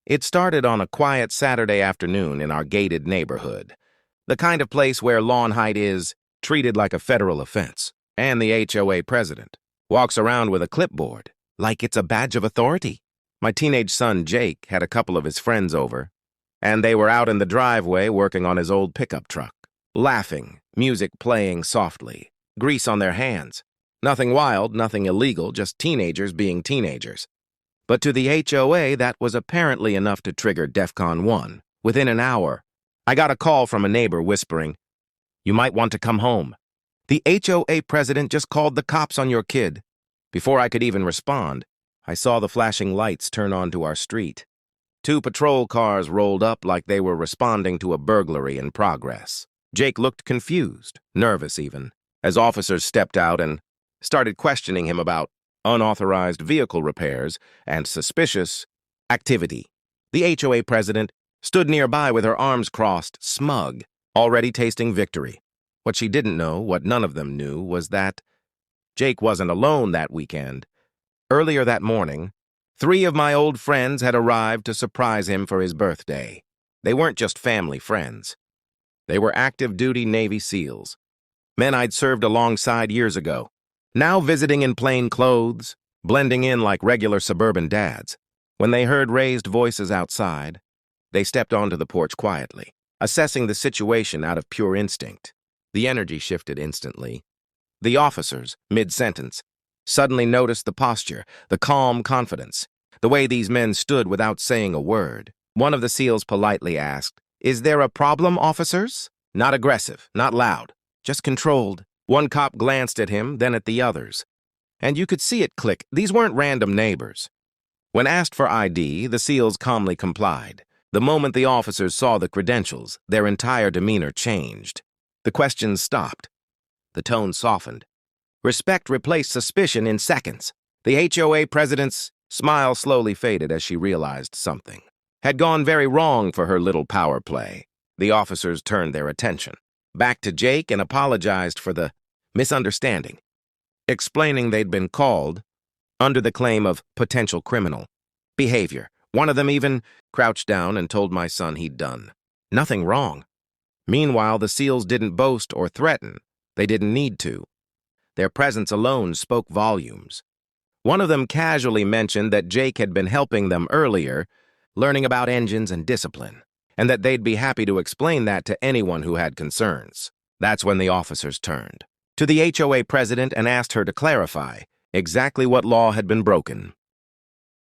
It started on a quiet Saturday afternoon in our gated neighborhood, the kind of place where lawn height is treated like a federal offense, and the HOA president walks around with a clipboard like it's a badge of authority. My teenage son Jake had a couple of his friends over, and they were out in the driveway working on his old pickup truck, laughing, music playing softly, grease on their hands. Nothing wild, nothing illegal, just teenagers being teenagers. But to the HOA, that was apparently enough to trigger DEFCON 1. Within an hour, I got a call from a neighbor whispering, "You might want to come home. The HOA president just called the cops on your kid." Before I could even respond, I saw the flashing lights turn onto our street. 2 patrol cars rolled up like they were responding to a burglary in progress. Jake looked confused, nervous even, as officers stepped out and started questioning him about unauthorized vehicle repairs and suspicious activity. The HOA president stood nearby with her arms crossed, smug, already tasting victory. What she didn't know, what none of them knew, was that Jake wasn't alone that weekend. Earlier that morning, 3 of my old friends had arrived to surprise him for his birthday. They weren't just family friends. They were active-duty Navy SEALs, men I'd served alongside years ago, now visiting in plain clothes, blending in like regular suburban dads. When they heard raised voices outside, they stepped onto the porch quietly, assessing the situation out of pure instinct. The energy shifted instantly. The officers, mid-sentence, suddenly noticed the posture, the calm confidence, the way these men stood without saying a word. One of the SEALs politely asked, "Is there a problem, officers?" Not aggressive, not loud, just controlled. One cop glanced at him, then at the others. And you could see it click. These weren't random neighbors. When asked for ID, the SEALs calmly complied. The moment the officers saw the credentials, their entire demeanor changed. The questions stopped. The tone softened. Respect replaced suspicion in seconds. The HOA president's smile slowly faded as she realized something had gone very wrong for her little power play. The officers turned their attention back to Jake and apologized for the misunderstanding, explaining they'd been called under the claim of potential criminal behavior. One of them even crouched down and told my son he'd done nothing wrong. Meanwhile, the SEALs didn't boast or threaten. They didn't need to. Their presence alone spoke volumes. One of them casually mentioned that Jake had been helping them earlier, learning about engines and discipline, and that they'd be happy to explain that to anyone who had concerns. That's when the officers turned to the HOA president and asked her to clarify exactly what law had been broken.